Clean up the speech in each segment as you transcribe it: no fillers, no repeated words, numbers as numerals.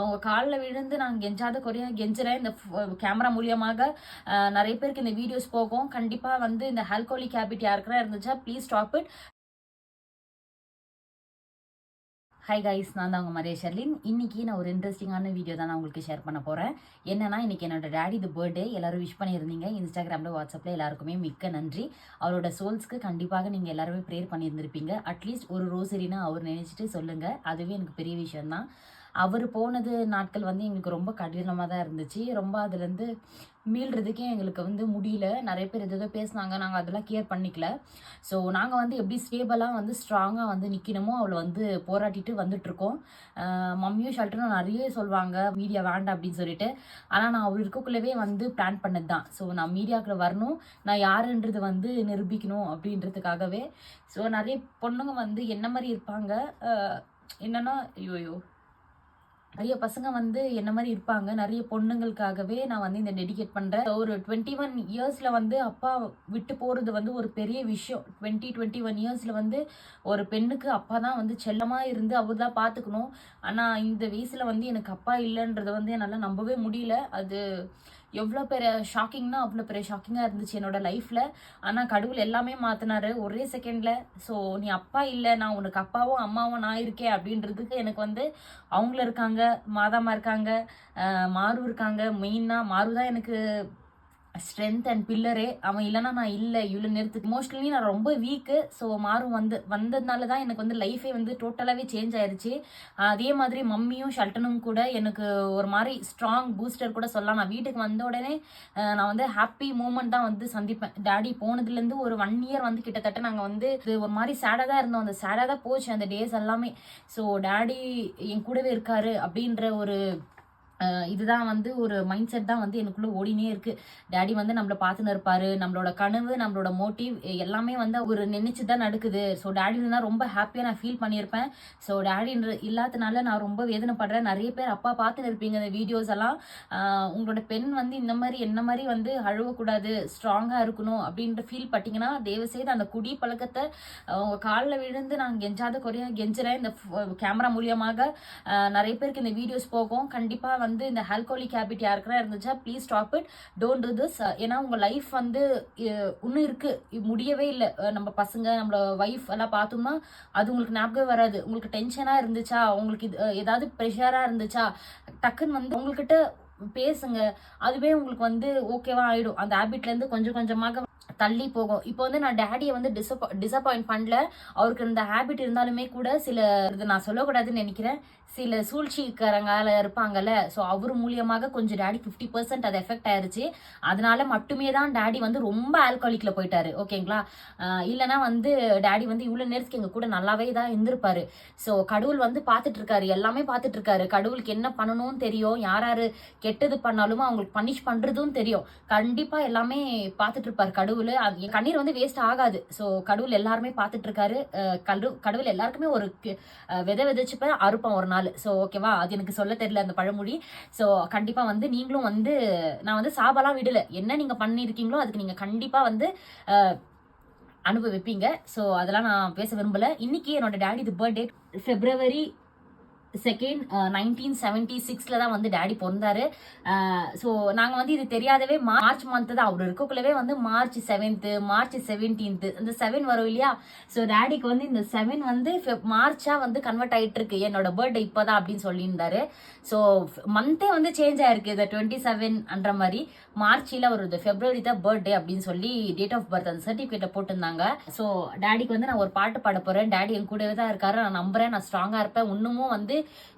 உங்க காலில் விழுந்து நான் கெஞ்சாத குறையா கெஞ்சுறேன். இந்த கேமரா மூலியமாக நிறைய பேருக்கு இந்த வீடியோஸ் போகும். கண்டிப்பா வந்து இந்த ஆல்கோலிக் ஹேபிட் யாருக்குன்னா இருந்துச்சா please stop it. Hi guys, நான் தான் உங்கள் மரிய ஷெர்லின். இன்றைக்கி நான் ஒரு இன்ட்ரெஸ்டிங்கான வீடியோ தான் நான் உங்களுக்கு ஷேர் பண்ண போகிறேன். என்னன்னா, இன்றைக்கி என்னோட டேடி இது பர்த்டே. எல்லோரும் விஷ் பண்ணியிருந்தீங்க இன்ஸ்டாகிராமில், வாட்ஸ்அப்பில். எல்லாருக்குமே மிக்க நன்றி. அவரோட சோல்ஸ்க்கு கண்டிப்பாக நீங்கள் எல்லாருமே ப்ரேயர் பண்ணியிருந்திருப்பீங்க. அட்லீஸ்ட் ஒரு ரோசரினா அவர் நினச்சிட்டு சொல்லுங்கள், அதுவே எனக்கு பெரிய விஷயம்தான். அவர் போனது நாட்கள் வந்து எங்களுக்கு ரொம்ப கடினமாக தான் இருந்துச்சு. ரொம்ப அதுலேருந்து மீள்றதுக்கே எங்களுக்கு வந்து முடியல. நிறைய பேர் எதோ பேசினாங்க, நாங்கள் அதெல்லாம் கேர் பண்ணிக்கல. ஸோ நாங்கள் வந்து எப்படி ஸ்டேபிளாக வந்து ஸ்ட்ராங்காக வந்து நிற்கணுமோ அவளை வந்து போராட்டிட்டு வந்துட்டுருக்கோம். மம்மியும் ஷல்ட்டரும் நிறைய சொல்லுவாங்க மீடியா வேண்டாம் அப்படின்னு சொல்லிட்டு. ஆனால் நான் அவர் இருக்கக்குள்ளவே வந்து பிளான் பண்ணது தான். ஸோ நான் மீடியாவுக்குள்ள வரணும், நான் யாருன்றது வந்து நிரூபிக்கணும் அப்படின்றதுக்காகவே. ஸோ நிறைய பொண்ணுங்க வந்து என்ன மாதிரி இருப்பாங்க, என்னன்னா ஐயோ நிறைய பசங்க வந்து என்ன மாதிரி இருப்பாங்க. நிறைய பொண்ணுங்களுக்காகவே நான் வந்து இந்த டெடிகேட் பண்ணுறேன். ஒரு 21 இயர்ஸில் வந்து அப்பா விட்டு போகிறது வந்து ஒரு பெரிய விஷயம். 21 இயர்ஸில் வந்து ஒரு பெண்ணுக்கு அப்பா தான் வந்து செல்லமாக இருந்து அவர் தான் பார்த்துக்கணும். ஆனால் இந்த வயசில் வந்து எனக்கு அப்பா இல்லைன்றதை வந்து என்னால் நம்பவே முடியல. அது எவ்வளோ பெரிய ஷாக்கிங்னா அவ்வளோ பெரிய ஷாக்கிங்காக இருந்துச்சு என்னோட லைஃப்பில். ஆனால் கடவுள் எல்லாமே மாற்றினாரு ஒரே செகண்டில். ஸோ நீ அப்பா இல்லை, நான் உனக்கு அப்பாவும் அம்மாவும் நான் இருக்கேன் அப்படின்றதுக்கு எனக்கு வந்து அவங்கள இருக்காங்க, மாதாமா இருக்காங்க, மாரு இருக்காங்க. மெயினாக மாரு தான் எனக்கு ஸ்ட்ரென்த் அண்ட் பில்லரே. அவன் இல்லைனா நான் இல்லை இவ்வளோ நேரத்துக்கு. எமோஷ்னலி நான் ரொம்ப வீக்கு. ஸோ மாறும் வந்ததுனால தான் எனக்கு வந்து லைஃபே வந்து டோட்டலாகவே சேஞ்ச் ஆயிடுச்சு. அதே மாதிரி மம்மியும் ஷல்ட்டனும் கூட எனக்கு ஒரு மாதிரி ஸ்ட்ராங் பூஸ்டர் கூட சொல்லலாம். நான் வீட்டுக்கு வந்த உடனே நான் வந்து ஹாப்பி மூமெண்ட் தான் வந்து சந்திப்பேன். டேடி போனதுலேருந்து ஒரு 1 இயர் வந்து கிட்டத்தட்ட நாங்கள் வந்து ஒரு மாதிரி சேடாக தான் இருந்தோம். அந்த சேடாக தான் போச்சு அந்த டேஸ் எல்லாமே. ஸோ டேடி என் கூடவே இருக்காரு அப்படின்ற ஒரு இதுதான் வந்து ஒரு மைண்ட் செட் தான் வந்து எனக்குள்ளே ஓடினே இருக்குது. டேடி வந்து நம்மளை பார்த்துன்னு இருப்பார். நம்மளோட கனவு, நம்மளோட மோட்டிவ் எல்லாமே வந்து ஒரு நினைச்சு தான் நடக்குது. ஸோ டேடி இருந்தால் ரொம்ப ஹாப்பியாக நான் ஃபீல் பண்ணியிருப்பேன். ஸோ டேடின்ற இல்லாதனால நான் ரொம்ப வேதனைப்படுறேன். நிறைய பேர் அப்பா பார்த்துன்னு இருப்பீங்க இந்த வீடியோஸ் எல்லாம். உங்களோட பெண் வந்து இந்த மாதிரி என்ன மாதிரி வந்து அழுவக்கூடாது, ஸ்ட்ராங்காக இருக்கணும் அப்படின்ற ஃபீல் பட்டிங்கன்னா தயவுசெய்து அந்த குடி பழக்கத்தை உங்கள் காலில் விழுந்து நான் கெஞ்சாத குறையா கெஞ்சுறேன். இந்த கேமரா மூலியமாக நிறைய பேருக்கு இந்த வீடியோஸ் போகும். கண்டிப்பாக வந்து இந்த ஆல்கோலிக் ஹேபிட் யாருக்குன்னா இருந்துச்சா please stop it, don't to this. ஏன்னா உங்கள் லைஃப் வந்து இன்னும் இருக்குது, முடியவே இல்லை. நம்ம பசங்க, நம்மளோட ஒய்ஃப் எல்லாம் பார்த்தோம்னா அது உங்களுக்கு ஞாபகம் வராது. உங்களுக்கு டென்ஷனாக இருந்துச்சா, உங்களுக்கு ஏதாவது ப்ரெஷராக இருந்துச்சா, டக்குன்னு வந்து உங்கள்கிட்ட பேசுங்க. அதுவே உங்களுக்கு வந்து ஓகேவா ஆகிடும். அந்த ஹேபிட்லேருந்து கொஞ்சம் கொஞ்சமாக தள்ளி போகும். இப்போ வந்து நான் டேடியை வந்து டிசப்பாயிண்ட் பண்ணல. அவருக்கு இந்த ஹேபிட் இருந்தாலுமே கூட சில இது நான் சொல்லக்கூடாதுன்னு நினைக்கிறேன். சில சூழ்ச்சிக்காரங்கால இருப்பாங்கல்ல, ஸோ அவர் மூலியமாக கொஞ்சம் டேடி 50% அது எஃபெக்ட் ஆயிருச்சு. அதனால மட்டுமே தான் டேடி வந்து ரொம்ப ஆல்கோலிக்ல போயிட்டாரு. ஓகேங்களா? இல்லைனா வந்து டேடி வந்து இவ்வளோ நேரத்துக்கு எங்கள் கூட நல்லாவே தான் இருந்திருப்பாரு. ஸோ கடவுள் வந்து பார்த்துட்டு இருக்காரு, எல்லாமே பார்த்துட்டு இருக்காரு. கடவுளுக்கு என்ன பண்ணணும்னு தெரியும். யார் யார் கெட்டது பண்ணாலும் அவங்களுக்கு பனிஷ் பண்ணுறதும் தெரியும். கண்டிப்பாக எல்லாமே பார்த்துட்டு இருப்பாரு கடவுள். அது கண்ணீர் வந்து வேஸ்ட் ஆகாது. ஸோ கடவுள் எல்லாருமே பார்த்துட்டு இருக்காரு. கடவுள் எல்லாருக்குமே ஒரு விதை விதைச்சுப்ப அறுப்பான் ஒரு நாள். ஸோ ஓகேவா? அது எனக்கு சொல்ல தெரியல அந்த பழமொழி. ஸோ கண்டிப்பாக வந்து நீங்களும் வந்து நான் வந்து சாபலாம் விடலை. என்ன நீங்கள் பண்ணியிருக்கீங்களோ அதுக்கு நீங்கள் கண்டிப்பாக வந்து அனுபவிப்பீங்க. ஸோ அதெல்லாம் நான் பேச விரும்பலை. இன்னைக்கு என்னோட டேடி இது பர்த்டே February 2nd 1976 தான் வந்து டேடி பிறந்தாரு. ஸோ நாங்கள் வந்து இது தெரியாதவே மார்ச் மந்த் தான் அவர் இருக்கக்குள்ளவே வந்து March 7th, March 17th இந்த 7 வரும் இல்லையா? ஸோ டேடிக்கு வந்து இந்த 7 வந்து மார்ச்சாக வந்து கன்வெர்ட் ஆகிட்டு இருக்கு. என்னோட பர்த்டே இப்போதான் அப்படின்னு சொல்லியிருந்தாரு. ஸோ மந்தே வந்து சேஞ்ச் ஆயிருக்கு. இந்த 27 மாதிரி மார்ச்சில் ஒரு February தான் பர்த்டே அப்படின்னு சொல்லி டேட் ஆஃப் பர்த் அந்த சர்டிஃபிகேட்டை போட்டிருந்தாங்க. ஸோ டேடிக்கு வந்து நான் ஒரு பாட்டு பாட போகிறேன். டேடி என் கூடவே தான் இருக்காரு. நான் நம்புறேன், நான் ஸ்ட்ராங்காக இருப்பேன். இன்னமும் வந்து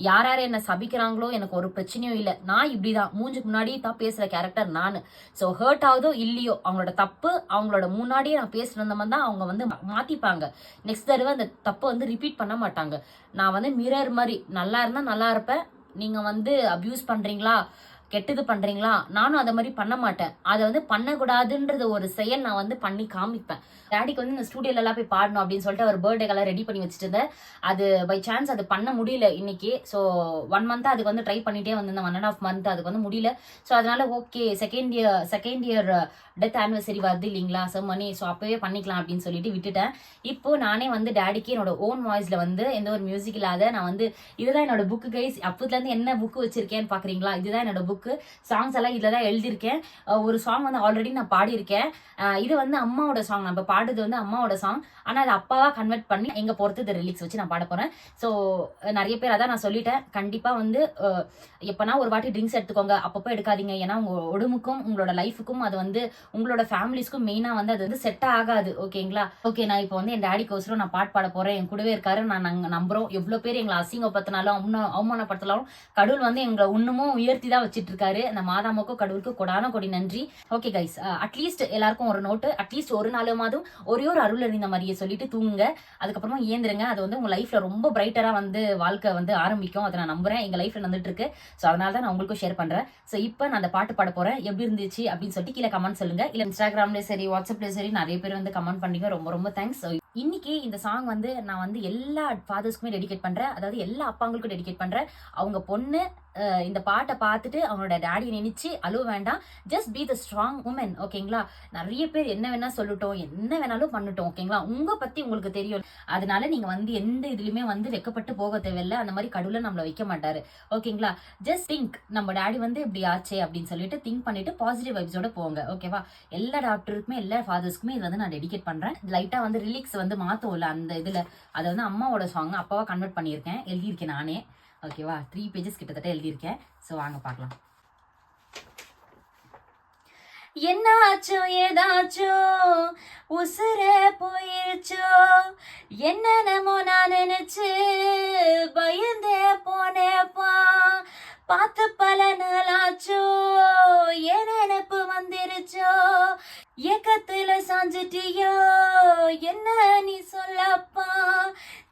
யார் யார் என்ன சபிக்கிறாங்களோ எனக்கு ஒரு பிரச்சனையும் இல்லை. நான் இப்படிதான் மூஞ்சுக்கு முன்னாடி தான் பேசுற கேரக்டர் நான். ஸோ ஹர்ட் ஆகுதோ இல்லையோ, அவங்களோட தப்பு அவங்களோட முன்னாடியே நான் பேசுறத தான் அவங்க வந்து மாத்திப்பாங்க. நெக்ஸ்ட் தடவை அந்த தப்பை வந்து ரிப்பீட் பண்ண மாட்டாங்க. நான் வந்து மிரர் மாதிரி நல்லா இருந்தா நல்லா இருப்பேன். நீங்க வந்து அபியூஸ் பண்றீங்களா, கெட்டது பண்றீங்களா, நானும் அதை மாதிரி பண்ண மாட்டேன். அதை வந்து பண்ணக்கூடாதுன்றது ஒரு செயல் நான் வந்து பண்ணி காமிப்பேன். டேடிக்கு வந்து இந்த ஸ்டூடியோல எல்லாம் போய் பாடணும் அப்படின்னு சொல்லிட்டு அவர் பர்த்டேக்கெல்லாம் ரெடி பண்ணி வச்சுட்டு இருந்தேன். அது பை சான்ஸ் அது பண்ண முடியல இன்னைக்கு. ஸோ 1 மந்த் அதுக்கு வந்து ட்ரை பண்ணிட்டே வந்திருந்தேன், 1.5 மந்த் அதுக்கு வந்து முடியல. ஸோ அதனால okay, second year death anniversary வருது இல்லைங்களா செம்மணி, ஸோ அப்பவே பண்ணிக்கலாம் அப்படின்னு சொல்லிட்டு விட்டுட்டேன். இப்போ நானே வந்து டேடிக்கு என்னோட ஓன் வாய்ஸ்ல வந்து எந்த ஒரு மியூசிக் இல்லாத நான் வந்து இதுதான் என்னோட புக்கு கைஸ். அப்பத்துல இருந்து என்ன புக்கு வச்சிருக்கேன்னு பாக்குறீங்களா, இதுதான் என்னோட புக்கு. சாங்ஸ் எல்லாம் இதுல தான் எழுதியிருக்கேன். ஒரு சாங் வந்து ஆல்ரெடி நான் பாடியிருக்கேன். இது வந்து அம்மாவோட சாங், நம்ம பாடுறது வந்து அம்மாவோட சாங். ஆனா அது அப்பாவா கன்வெர்ட் பண்ணி எங்க பொறுத்து ரிலீக்ஸ் வச்சு நான் பாட போறேன். ஸோ நிறைய பேர் அதான் நான் சொல்லிட்டேன், கண்டிப்பா வந்து எப்பனா ஒரு வாட்டி ட்ரிங்க்ஸ் எடுத்துக்கோங்க, அப்பப்போ எடுக்காதீங்க. ஏன்னா உங்க உடம்புக்கும் உங்களோட லைஃபுக்கும் அது வந்து உங்களோட ஃபேமிலிஸ்க்கும் மெயினா வந்து அது வந்து செட் ஆகாது. ஓகேங்களா? ஓகே, நான் இப்போ வந்து என் டேடிக்கோசரம் நான் பாட்டு பாட போறேன். என் கூடவே இருக்காரு, நான் நம்புறோம். எவ்வளவு பேர் எங்களை அசிங்கப்படுத்தினாலும் அவமானப்படுத்தலாம், கடவுள் வந்து எங்களை இன்னமும் உயர்த்தி தான் வச்சிட்டு இருக்காரு. அந்த மாதாமுக்கும் கடவுளுக்கு கொடான கொடி நன்றி. ஓகே கைஸ், அட்லீஸ்ட் எல்லாருக்கும் ஒரு நோட்டு, அட்லீஸ்ட் ஒரு நாளுமாதும் ஒரே ஒரு அருள் அறிந்த மாதிரியே சொல்லிட்டு தூங்குங்க. அதுக்கப்புறமா ஏந்திருங்க. அது வந்து உங்க லைஃப்ல ரொம்ப பிரைட்டரா வந்து வாழ்க்கை வந்து ஆரம்பிக்கும். அதை நான் நம்புறேன், எங்க லைஃப்ல நடந்துட்டு இருக்கு. ஸோ அதனால தான் நான் உங்களுக்கும் ஷேர் பண்றேன். ஸோ இப்போ நான் அந்த பாட்டு பாட போறேன். எப்படி இருந்துச்சு அப்படின்னு சொல்லிட்டு கீழே கமெண்ட் சொல்லுங்க. இல்ல இன்ஸ்டாகிராம்லயும் சரி, வாட்ஸ்அப்லயும் சரி, நிறைய பேர் வந்து கமெண்ட் பண்ணீங்க. ரொம்ப ரொம்ப தேங்க்ஸ். இன்னைக்கு இந்த சாங் வந்து நான் வந்து எல்லா ஃபாதர்ஸ்க்குமே டெடிகேட் பண்றேன். அதாவது எல்லா அப்பாங்களுக்கும் டெடிகேட் பண்றேன். அவங்க பொண்ணு இந்த பாட்டை பார்த்துட்டு அவங்களோட டேடி நினைச்சு அழுவ வேண்டாம். Just be the strong woman. ஓகேங்களா? நிறைய பேர் என்ன வேணா சொல்லட்டும், என்ன வேணாலும் பண்ணட்டும். ஓகேங்களா? உங்க பத்தி உங்களுக்கு தெரியும். அதனால நீங்க வந்து எந்த இதுலயுமே வந்து வெக்கப்பட்டு போக தேவையில்லை. அந்த மாதிரி கடவுளை நம்மள வைக்க மாட்டாரு. ஓகேங்களா? ஜஸ்ட் திங்க், நம்ம டேடி வந்து இப்படி ஆச்சே அப்படின்னு சொல்லிட்டு திங்க் பண்ணிட்டு பாசிட்டிவ் வைப்ஸோட போங்க. ஓகேவா? எல்லா டாக்டருக்குமே எல்லா ஃபாதர்ஸ்க்குமே இது வந்து நான் டெடிகேட் பண்றேன். லைட்டா வந்து ரிலீக்ஸ் வந்து மாத்தோம்ல அந்த இதுல, அதை வந்து அம்மாவோட சாங் அப்பாவா கன்வெர்ட் பண்ணியிருக்கேன், எழுதியிருக்கேன் நானே. ஓகேவா? 3 பேஜஸ் கிட்டத்தட்ட எழுதியிருக்கேன். ஸோ வாங்க பார்க்கலாம். என்னாச்சோ ஏதாச்சோ உசுர போயிருச்சோ, என்னென்னமோ நான் நினைச்சு பயந்தே போனேப்பா, பார்த்து பல நாளாச்சோ என் நினைப்பு வந்துருச்சோ, ஏக்கத்துல சாஞ்சிட்டியோ என்ன நீ சொல்லப்பா,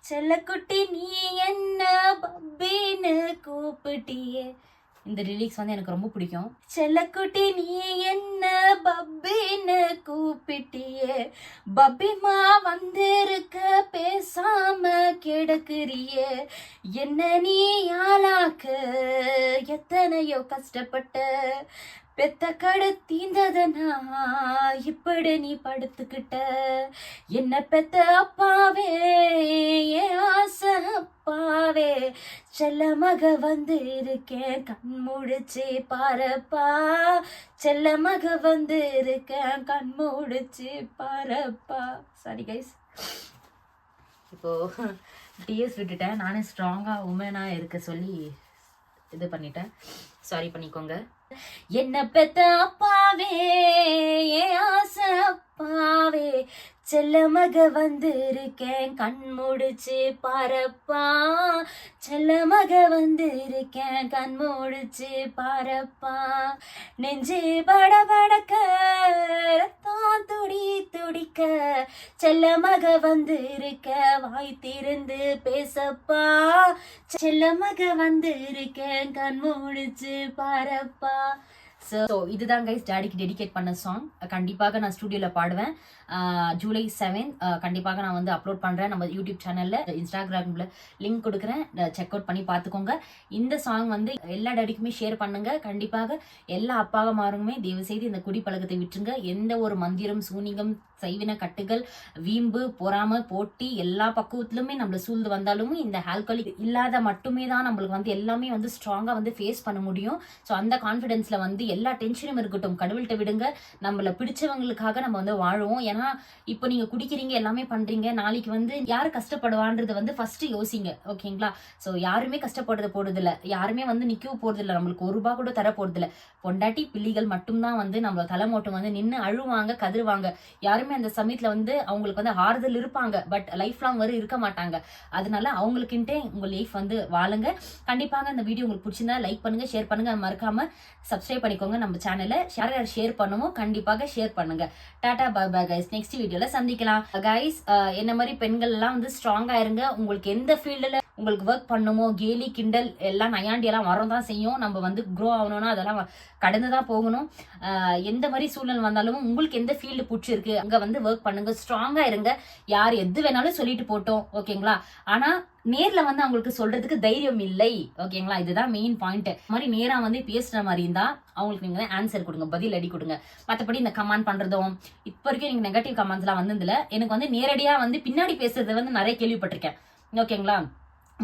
செல்லக்குட்டி நீ என்ன பப்பின்னு கூப்பிட்டியே. இந்த லிரிக்ஸ் வந்து எனக்கு ரொம்ப பிடிக்கும். செல்லக்குட்டி நீ என்ன பப்பின்னு கூப்பிட்டியே, பப்பிமா வந்திருக்க பேசாம கிடக்குறியே, என்ன நீ ஆளாக்க எத்தனையோ கஷ்டப்பட்ட, பெத்த கடை தீந்ததனா இப்படி நீ படுத்துக்கிட்ட, என்ன பெத்த அப்பாவே என் ஆசை அப்பாவே, செல்ல மக வந்து இருக்கேன் கண் முடிச்சு பாரப்பா, செல்ல மக வந்து இருக்கேன் கண் முடிச்சு பாரப்பா. சாரி கைஸ், இப்போ டிஎஸ் விட்டுட்டேன். நானே ஸ்ட்ராங்கா உமனா இருக்க சொல்லி இது பண்ணிட்டேன், சாரி பண்ணிக்கோங்க. என்ன பெத்த அப்பாவே என் ஆசை அப்பாவே, செல்ல மக வந்து இருக்கேன் கண் முடிச்சு பாரப்பா, செல்ல மக வந்து இருக்கேன் கண் முடிச்சு பாரப்பா, நெஞ்சு படபடக்க ரத்தம் துடி துடிக்க, செல்ல மக வந்து இருக்க வாய் திறந்து பேசப்பா, செல்ல மக வந்து இருக்கேன் கண் முடிச்சு பாரப்பா. ஸோ இதுதான் கைஸ் டேடிக்கு டெடிகேட் பண்ண சாங். கண்டிப்பாக நான் ஸ்டூடியோவில் பாடுவேன். ஜூலை 7 கண்டிப்பாக நான் வந்து அப்லோட் பண்ணுறேன் நம்ம யூடியூப் சேனலில், இன்ஸ்டாகிராமில் லிங்க் கொடுக்குறேன், செக் அவுட் பண்ணி பார்த்துக்கோங்க. இந்த சாங் வந்து எல்லா டேடிக்குமே ஷேர் பண்ணுங்க. கண்டிப்பாக எல்லா அப்பாவமாருமே தயவு செய்து இந்த குடி பழக்கத்தை விட்டுருங்க. எந்த ஒரு மந்திரம் சூனிகம் செய்வின கட்டுகள் வீம்பு பொறாம போட்டி எல்லா பக்குவத்திலுமே நம்மள சூழ்ந்து வந்தாலுமே இந்த ஆல்கஹாலிக் இல்லாத மட்டுமே தான் நம்மளுக்கு வந்து எல்லாமே வந்து ஸ்ட்ராங்கா வந்து ஃபேஸ் பண்ண முடியும். ஸோ அந்த கான்ஃபிடென்ஸ்ல வந்து எல்லா டென்ஷனும் இருக்கட்டும், கடவுள்கிட்ட விடுங்க. நம்மள பிடிச்சவங்களுக்காக நம்ம வந்து வாழுவோம். ஏன்னா இப்போ நீங்க குடிக்கிறீங்க எல்லாமே பண்றீங்க, நாளைக்கு வந்து யாரு கஷ்டப்படுவான்றது வந்து ஃபர்ஸ்ட் யோசிங்க. ஓகேங்களா? ஸோ யாருமே கஷ்டப்படுறது போறது இல்லை, யாருமே வந்து நிக்க போறது இல்லை, நம்மளுக்கு ₹1 கூட தர போறது இல்லை. பொண்டாட்டி பிள்ளைகள் மட்டும்தான் வந்து நம்ம தலைமோட்டம் வந்து நின்று அழுவாங்க கதறுவாங்க. யாருமே அந்த சமயத்துல வந்து அவங்களுக்கு வந்து ஆறுதல் இருப்பாங்க, பட் லைஃப் லாங் வரை இருக்க மாட்டாங்க. அதனால அவங்களுக்குன்ட்டே உங்க லைஃப் வந்து வாழுங்க. கண்டிப்பாக இந்த வீடியோ உங்களுக்கு பிடிச்சிருந்தா லைக் பண்ணுங்க, ஷேர் பண்ணுங்க, மறக்காம சப்ஸ்கிரைப் பண்ணிக்கோங்க நம்ம சேனலை. ஷேர் பண்ணுவோம், கண்டிப்பாக ஷேர் பண்ணுங்க. டாடா பை பை கைஸ், நெக்ஸ்ட் வீடியோல சந்திக்கலாம் கைஸ். என்ன மாதிரி பெண்கள் எல்லாம் வந்து ஸ்ட்ராங்கா இருங்க. உங்களுக்கு எந்த ஃபீல்டுல உங்களுக்கு ஒர்க் பண்ணுமோ கேலி கிண்டல் எல்லாம் நையாண்டி எல்லாம் வரதான் செய்யும். நம்ம வந்து க்ரோ ஆகணும்னா அதெல்லாம் கடந்து தான் போகணும். எந்த மாதிரி சூழ்நிலை வந்தாலும் உங்களுக்கு எந்த ஃபீல்டு பிடிச்சிருக்கு அங்கே வந்து ஒர்க் பண்ணுங்க, ஸ்ட்ராங்காக இருங்க. யார் எது வேணாலும் சொல்லிட்டு போட்டோம், ஓகேங்களா. ஆனால் நேரில் வந்து அவங்களுக்கு சொல்றதுக்கு தைரியம் இல்லை, ஓகேங்களா. இதுதான் மெயின் பாயிண்ட். மாதிரி நேராக வந்து பேசுகிற மாதிரி இருந்தா அவங்களுக்கு நீங்க ஆன்சர் கொடுங்க, பதில் அடி கொடுங்க. மற்றபடி இந்த கமெண்ட் பண்றதும் இப்போ வரைக்கும் நீங்க நெகட்டிவ் கமெண்ட்ஸ்லாம் வந்ததுல எனக்கு வந்து நேரடியாக வந்து பின்னாடி பேசுறது வந்து நிறைய கேள்விப்பட்டிருக்கேன், ஓகேங்களா.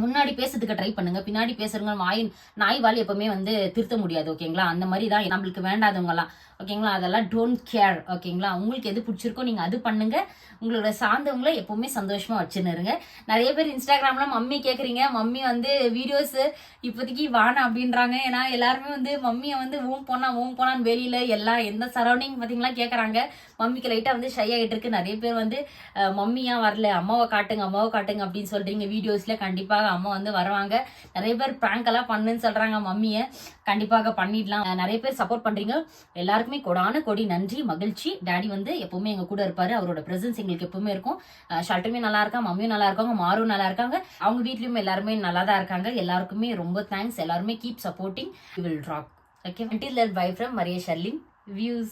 முன்னாடி பேசுறதுக்கு ட்ரை பண்ணுங்க, பின்னாடி பேசுறவங்க நாய் வாலி எப்பவுமே வந்து திருத்த முடியாது, ஓகேங்களா. அந்த மாதிரி தான் நம்மளுக்கு வேண்டாதவங்க எல்லாம், ஓகேங்களா. அதெல்லாம் டோன்ட் கேர், ஓகேங்களா. உங்களுக்கு எது பிடிச்சிருக்கோ நீங்க அது பண்ணுங்க. உங்களோட சார்ந்தவங்களை எப்பவுமே சந்தோஷமா வச்சுன்னு இருங்க. நிறைய பேர் இன்ஸ்டாகிராம்ல மம்மி கேக்குறீங்க, மம்மி வந்து வீடியோஸ் இப்போதைக்கு வானா அப்படின்றாங்க. ஏன்னா எல்லாருமே வந்து மம்மியை வந்து ஊம் போனான்னு வெளியில எல்லாம் எந்த சரௌண்டிங் பாத்தீங்களா கேக்குறாங்க. மம்மிக்கு லைட்டா வந்து ஷை ஆகிட்டு இருக்கு. நிறைய பேர் வந்து மம்மியா வரல, அம்மாவை காட்டுங்க அப்படின்னு சொல்றீங்க வீடியோஸ்ல. கண்டிப்பாக அம்மா வந்து வருவாங்க. நிறைய பேர் பிராங்க் எல்லாம் பண்ணுன்னு சொல்றாங்க மம்மியை, கண்டிப்பாக பண்ணிடலாம். நிறைய பேர் சப்போர்ட் பண்றீங்க. எல்லாருக்குமே கொடான கொடி நன்றி, மகிழ்ச்சி. டாடி வந்து எப்பவுமே எங்க கூட இருப்பாரு, அவரோட பிரசன்ஸ் எங்களுக்கு எப்பவுமே இருக்கும். ஷல்ட்டுமே நல்லா இருக்கா, மம்மியும் நல்லா இருக்காங்க, மாரும் நல்லா இருக்காங்க, அவங்க வீட்லயும் எல்லாருமே நல்லா தான் இருக்காங்க. எல்லாருக்குமே ரொம்ப தேங்க்ஸ். எல்லாருமே keep supporting, we will rock. Okay, until then, bye from Maria Sharlene. Views.